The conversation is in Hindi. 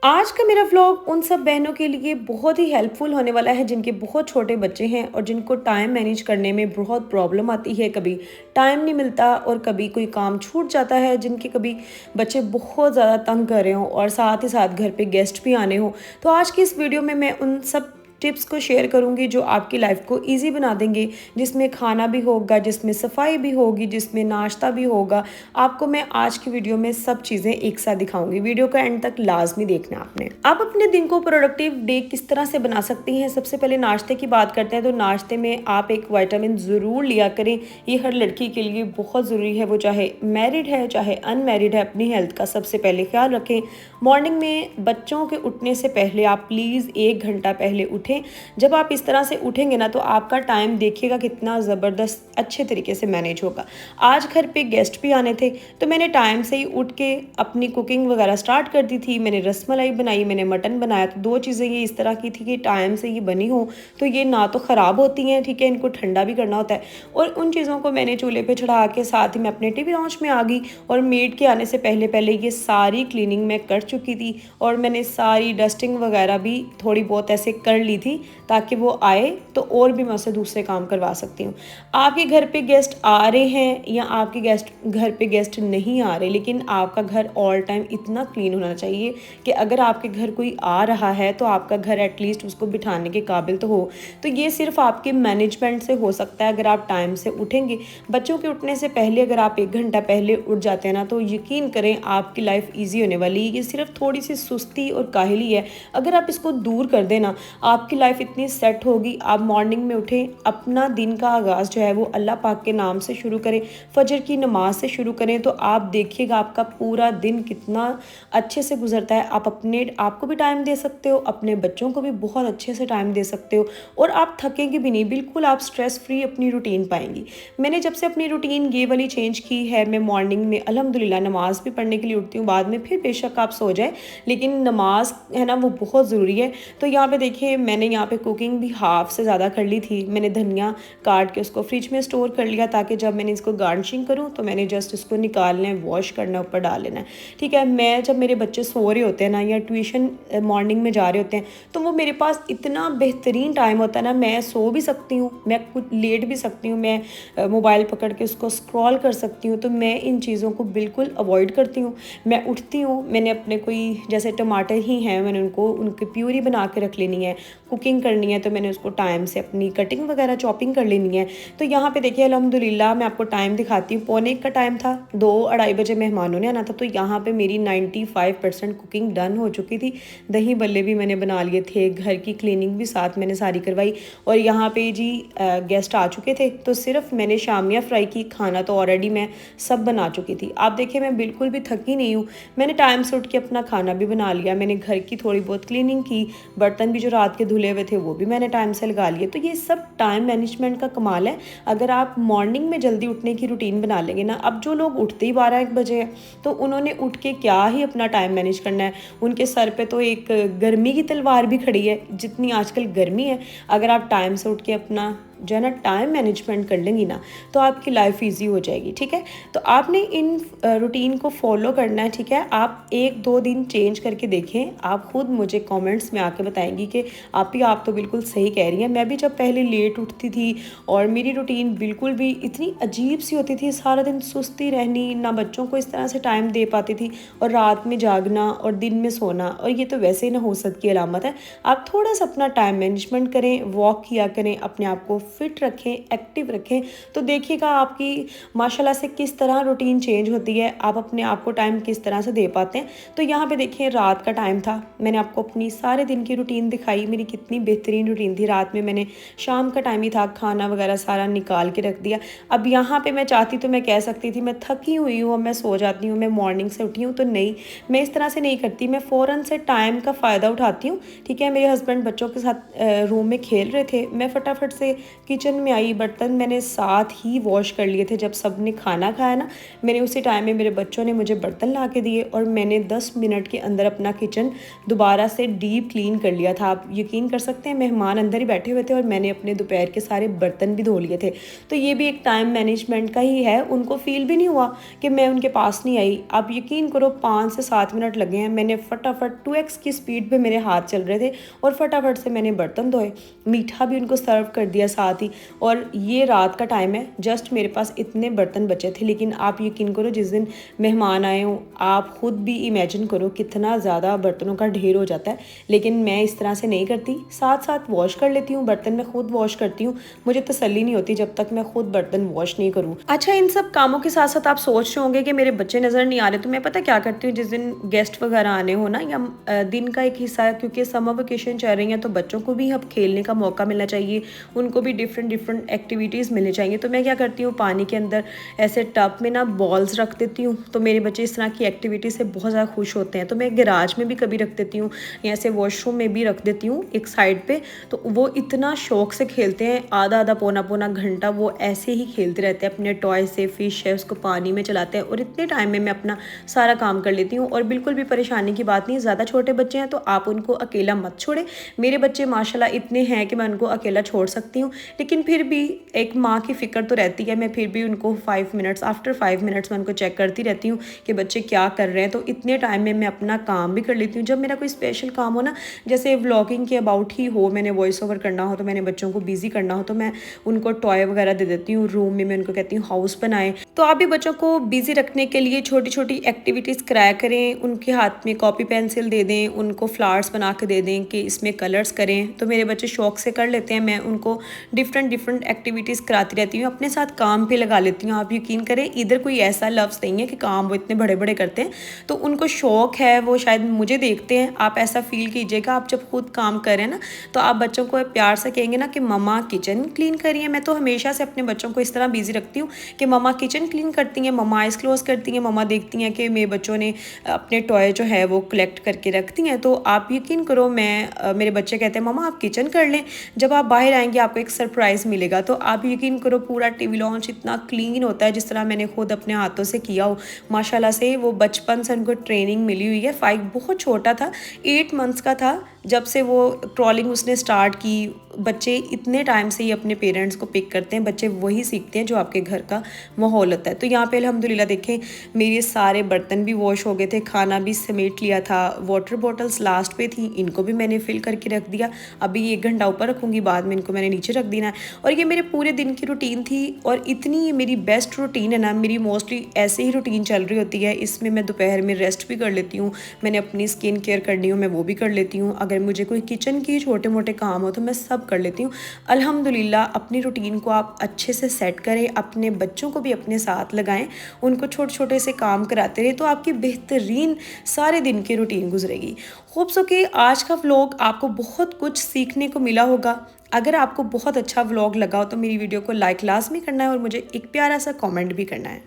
आज का मेरा व्लॉग उन सब बहनों के लिए बहुत ही हेल्पफुल होने वाला है जिनके बहुत छोटे बच्चे हैं और जिनको टाइम मैनेज करने में बहुत प्रॉब्लम आती है। कभी टाइम नहीं मिलता और कभी कोई काम छूट जाता है, जिनके कभी बच्चे बहुत ज़्यादा तंग कर रहे हों और साथ ही साथ घर पे गेस्ट भी आने हों। तो आज की इस वीडियो में मैं उन सब टिप्स को शेयर करूंगी जो आपकी लाइफ को इजी बना देंगे, जिसमें खाना भी होगा, जिसमें सफाई भी होगी, जिसमें नाश्ता भी होगा। आपको मैं आज की वीडियो में सब चीज़ें एक साथ दिखाऊंगी। वीडियो का एंड तक लाजमी देखना आपने। आप अपने दिन को प्रोडक्टिव डे किस तरह से बना सकती हैं। सबसे पहले नाश्ते की बात करते हैं तो नाश्ते में आप एक विटामिन ज़रूर लिया करें। ये हर लड़की के लिए बहुत ज़रूरी है, वो चाहे मैरिड है चाहे अनमैरिड है। अपनी हेल्थ का सबसे पहले ख्याल रखें। मॉर्निंग में बच्चों के उठने से पहले आप प्लीज़ 1 घंटा पहले उठें। जब आप इस तरह से उठेंगे ना तो आपका टाइम देखिएगा कितना ज़बरदस्त अच्छे तरीके से मैनेज होगा। आज घर पे गेस्ट भी आने थे तो मैंने टाइम से ही उठ के अपनी कुकिंग वगैरह स्टार्ट कर दी थी। मैंने रसमलाई बनाई, मैंने मटन बनाया। तो दो चीज़ें ये इस तरह की थी कि टाइम से ये बनी हो तो ये ना तो ख़राब होती हैं, ठीक है, इनको ठंडा भी करना होता है। और उन चीज़ों को मैंने चूल्हे पे चढ़ा के साथ ही मैं अपने टीवी लॉन्च में आ गई और मेड के आने से पहले पहले ये सारी क्लीनिंग मैं कर चुकी थी और मैंने सारी डस्टिंग वगैरह भी थोड़ी बहुत ऐसे कर ली थी ताकि वो आए तो और भी मैं उससे दूसरे काम करवा सकती हूँ। आपके घर पे गेस्ट आ रहे हैं या आपके गेस्ट घर पे गेस्ट नहीं आ रहे, लेकिन आपका घर ऑल टाइम इतना क्लीन होना चाहिए कि अगर आपके घर कोई आ रहा है तो आपका घर एटलीस्ट उसको बिठाने के काबिल तो हो। तो ये सिर्फ आपके मैनेजमेंट से हो सकता है अगर आप टाइम से उठेंगे। बच्चों के उठने से पहले अगर आप 1 घंटा पहले उठ जाते हैं ना तो यकीन करें आपकी लाइफ ईजी होने वाली है। ये सिर्फ थोड़ी सी सुस्ती और काहली है, अगर आप इसको दूर कर देना आपकी लाइफ इतनी सेट होगी। आप मॉर्निंग में उठें, अपना दिन का आगाज़ जो है वो अल्लाह पाक के नाम से शुरू करें, फजर की नमाज से शुरू करें तो आप देखिएगा आपका पूरा दिन कितना अच्छे से गुजरता है। आप अपने आपको भी टाइम दे सकते हो, अपने बच्चों को भी बहुत अच्छे से टाइम दे सकते हो और आप थकेंगे भी नहीं। बिल्कुल आप स्ट्रेस फ्री अपनी रूटीन पाएंगी। मैंने जब से अपनी रूटीन ये वाली चेंज की है, मैं मॉर्निंग में अल्हम्दुलिल्लाह नमाज़ भी पढ़ने के लिए उठती हूँ। बाद में फिर बेशक आप सो जाए, लेकिन नमाज है ना वो बहुत ज़रूरी है। तो यहाँ पे देखिए मैंने यहाँ पे कुकिंग भी हाफ से ज़्यादा कर ली थी। मैंने धनिया काट के उसको फ्रिज में स्टोर कर लिया ताकि जब मैंने इसको गार्निशिंग करूँ तो मैंने जस्ट इसको निकालना है, वॉश करना है, ऊपर डाल लेना है, ठीक है। मैं जब मेरे बच्चे सो रहे होते हैं ना या ट्यूशन मॉर्निंग में जा रहे होते हैं तो वो मेरे पास इतना बेहतरीन टाइम होता है ना, मैं सो भी सकती हूँ, मैं कुछ लेट भी सकती हूँ, मैं मोबाइल पकड़ के उसको स्क्रॉल कर सकती हूँ। तो मैं इन चीज़ों को बिल्कुल अवॉइड करती हूँ। मैं उठती हूँ, मैंने अपने कोई जैसे टमाटर ही हैं, मैंने उनकी प्यूरी बना के रख लेनी है। कुकिंग करनी है तो मैंने उसको टाइम से अपनी कटिंग वगैरह चॉपिंग कर लेनी है। तो यहाँ पे देखिए अल्हम्दुलिल्लाह मैं आपको टाइम दिखाती हूँ। 12:45 का टाइम था, 2-2:30 बजे मेहमानों ने आना था। तो यहाँ पे मेरी 95% कुकिंग डन हो चुकी थी। दही बल्ले भी मैंने बना लिए थे, घर की क्लीनिंग भी साथ मैंने सारी करवाई और यहाँ पे जी गेस्ट आ चुके थे तो सिर्फ मैंने शामिया फ्राई की। खाना तो ऑलरेडी मैं सब बना चुकी थी। आप देखिए मैं बिल्कुल भी थकी नहीं हूँ। मैंने टाइम से उठ के अपना खाना भी बना लिया, मैंने घर की थोड़ी बहुत क्लीनिंग की, बर्तन भी जो रात के धुले हुए थे वो भी मैंने टाइम से लगा लिए। तो ये सब टाइम मैनेजमेंट का कमाल है। अगर आप मॉर्निंग में जल्दी उठने की रूटीन बना लेंगे ना, अब जो लोग उठते ही 12-1 बजे हैं तो उन्होंने उठ के क्या ही अपना टाइम मैनेज करना है। उनके सर पे तो एक गर्मी की तलवार भी खड़ी है, जितनी आजकल गर्मी है। अगर आप टाइम से उठ के अपना जो है ना टाइम मैनेजमेंट कर लेंगी ना तो आपकी लाइफ इजी हो जाएगी, ठीक है। तो आपने इन रूटीन को फॉलो करना है, ठीक है। आप 1-2 दिन चेंज करके देखें, आप खुद मुझे कमेंट्स में आके बताएंगी कि आप तो बिल्कुल सही कह रही हैं। मैं भी जब पहले लेट उठती थी और मेरी रूटीन बिल्कुल भी इतनी अजीब सी होती थी, सारा दिन सुस्ती रहनी, ना बच्चों को इस तरह से टाइम दे पाती थी और रात में जागना और दिन में सोना, और ये तो वैसे ही ना हो सकती अलामत है। आप थोड़ा सा अपना टाइम मैनेजमेंट करें, वॉक किया करें, अपने आप को फिट रखें, एक्टिव रखें, तो देखिएगा आपकी माशाल्लाह से किस तरह रूटीन चेंज होती है, आप अपने आप को टाइम किस तरह से दे पाते हैं। तो यहाँ पे देखिए रात का टाइम था, मैंने आपको अपनी सारे दिन की रूटीन दिखाई, मेरी कितनी बेहतरीन रूटीन थी। रात में मैंने शाम का टाइम ही था, खाना वगैरह सारा निकाल के रख दिया। अब यहाँ पे मैं चाहती तो मैं कह सकती थी मैं थकी हुई हूँ, मैं सो जाती हूँ, मैं मॉर्निंग से उठी हूँ, तो नहीं, मैं इस तरह से नहीं करती। मैं फ़ौरन से टाइम का फ़ायदा उठाती हूँ, ठीक है। मेरे हस्बैंड बच्चों के साथ रूम में खेल रहे थे, मैं फटाफट से किचन में आई, बर्तन मैंने साथ ही वॉश कर लिए थे। जब सब ने खाना खाया ना, मैंने उसी टाइम में मेरे बच्चों ने मुझे बर्तन ला के दिए और मैंने 10 मिनट के अंदर अपना किचन दोबारा से डीप क्लीन कर लिया था। आप यकीन कर सकते हैं, मेहमान अंदर ही बैठे हुए थे और मैंने अपने दोपहर के सारे बर्तन भी धो लिए थे। तो ये भी एक टाइम मैनेजमेंट का ही है। उनको फ़ील भी नहीं हुआ कि मैं उनके पास नहीं आई। आप यकीन करो 5 से 7 मिनट लगे हैं। मैंने फटाफट 2x की स्पीड पे मेरे हाथ चल रहे थे और फटाफट से मैंने बर्तन धोए, मीठा भी उनको सर्व कर दिया साथ ही। और ये रात का टाइम है, जस्ट मेरे पास इतने बर्तन बचे थे। लेकिन आप यकीन करो, जिस दिन मेहमान आए हों, आप खुद भी इमेजिन करो कितना ज़्यादा बर्तनों का ढेर हो जाता है। लेकिन मैं इस तरह से नहीं करती, साथ साथ वॉश कर लेती हूँ। बर्तन मैं खुद वॉश करती हूँ, मुझे तसल्ली नहीं होती जब तक मैं खुद बर्तन वॉश नहीं करूँ। अच्छा, इन सब कामों के साथ साथ आप सोच रहे होंगे कि मेरे बच्चे नज़र नहीं आ रहे, तो मैं पता क्या करती हूँ, जिस दिन गेस्ट वगैरह आने हो ना, या दिन का एक हिस्सा है, क्योंकि समर वेकेशन चल रही हैं तो बच्चों को भी अब खेलने का मौका मिलना चाहिए, उनको भी डिफरेंट डिफरेंट एक्टिविटीज़ मिलनी चाहिए। तो मैं क्या करती हूँ, पानी के अंदर ऐसे टब में ना बॉल्स रख देती हूँ। तो मेरे बच्चे इस तरह की एक्टिविटी से बहुत ज़्यादा खुश होते हैं। तो मैं गैराज में भी कभी रख देती हूँ या ऐसे वॉशरूम में भी रख देती हूँ एक साइड पे। तो वो इतना शौक से खेलते हैं, आधा आधा पौना पौना घंटा वो ऐसे ही खेलते रहते हैं अपने टॉय से। फिश है उसको पानी में चलाते हैं और इतने टाइम में मैं अपना सारा काम कर लेती हूँ। और बिल्कुल भी परेशानी की बात नहीं, ज़्यादा छोटे बच्चे हैं तो आप उनको अकेला मत छोड़ें। मेरे बच्चे माशाल्लाह इतने हैं कि मैं उनको अकेला छोड़ सकती हूँ, लेकिन फिर भी एक माँ की फ़िक्र तो रहती है। मैं फिर भी उनको 5 मिनट्स, आफ्टर 5 मिनट्स मैं उनको चेक करती रहती हूँ कि बच्चे क्या कर रहे हैं। तो इतने टाइम में मैं अपना काम भी कर लेती हूँ। जब मेरा कोई स्पेशल काम हो ना, जैसे व्लॉगिंग के अबाउट ही हो, मैंने वॉइस ओवर करना हो, तो मैंने बच्चों को बिजी करना हो, तो मैं उनको टॉय वगैरह दे देती हूँ। रूम में मैं उनको कहती हूँ हाउस बनाएं। तो आप भी बच्चों को बिजी रखने के लिए छोटी छोटी एक्टिविटीज़ कराया करें। उनके हाथ में कॉपी पेंसिल दे दें, उनको फ्लावर्स बना के दे दें कि इसमें कलर्स करें। तो मेरे बच्चे शौक से कर लेते हैं। मैं उनको डिफरेंट डिफरेंट एक्टिविटीज़ कराती रहती हूँ, अपने साथ काम पे लगा लेती हूँ। आप यकीन करें, इधर कोई ऐसा लफ्ज़ नहीं है कि काम वो इतने बड़े बड़े करते हैं। तो उनको शौक है, वो शायद मुझे देखते हैं। आप ऐसा फील कीजिएगा, आप जब खुद काम करें ना, तो आप बच्चों को प्यार से कहेंगे ना कि मम्मा किचन क्लीन करिए। मैं तो हमेशा से अपने बच्चों को इस तरह बिजी रखती हूँ कि मम्मा किचन क्लीन करती हैं, मम्मा आइस क्लोज करती हैं, मम्मा देखती हैं कि मेरे बच्चों ने अपने टॉय जो है वो कलेक्ट करके रखती हैं। तो आप यकीन करो, मेरे बच्चे कहते हैं मम्मा आप किचन कर लें, जब आप बाहर आएंगे आपको एक सरप्राइज़ मिलेगा। तो आप यकीन करो, पूरा टीवी लॉन्च इतना क्लीन होता है जिस तरह मैंने खुद अपने हाथों से किया हो। माशाल्लाह से वो बचपन से उनको ट्रेनिंग मिली हुई है। 5 बहुत छोटा था, 8 मंथ्स का था जब से वो ट्रॉलिंग उसने स्टार्ट की। बच्चे इतने टाइम से ही अपने पेरेंट्स को पिक करते हैं, बच्चे वही सीखते हैं जो आपके घर का माहौल होता है। तो यहाँ पे अल्हम्दुलिल्लाह देखें, मेरे सारे बर्तन भी वॉश हो गए थे, खाना भी समेट लिया था, वाटर बॉटल्स लास्ट पे थी, इनको भी मैंने फिल करके रख दिया। अभी 1 घंटा ऊपर रखूँगी, बाद में इनको मैंने नीचे रख देना है। और ये मेरे पूरे दिन की रूटीन थी और इतनी ये मेरी बेस्ट रूटीन है ना। मेरी मोस्टली ऐसे ही रूटीन चल रही होती है। इसमें मैं दोपहर में रेस्ट भी कर लेती हूँ, मैंने अपनी स्किन केयर करनी हो मैं वो भी कर लेती हूँ। अगर मुझे कोई किचन की छोटे मोटे काम हो तो मैं सब कर लेती हूँ। अल्हम्दुलिल्लाह अपनी रूटीन को आप अच्छे से सेट करें, अपने बच्चों को भी अपने साथ लगाएं, उनको छोटे छोटे से काम कराते रहे, तो आपकी बेहतरीन सारे दिन की रूटीन गुजरेगी। होप सो कि आज का व्लॉग आपको बहुत कुछ सीखने को मिला होगा। अगर आपको बहुत अच्छा व्लॉग लगा हो तो मेरी वीडियो को लाइक लाजमी करना है और मुझे एक प्यारा सा कमेंट भी करना है।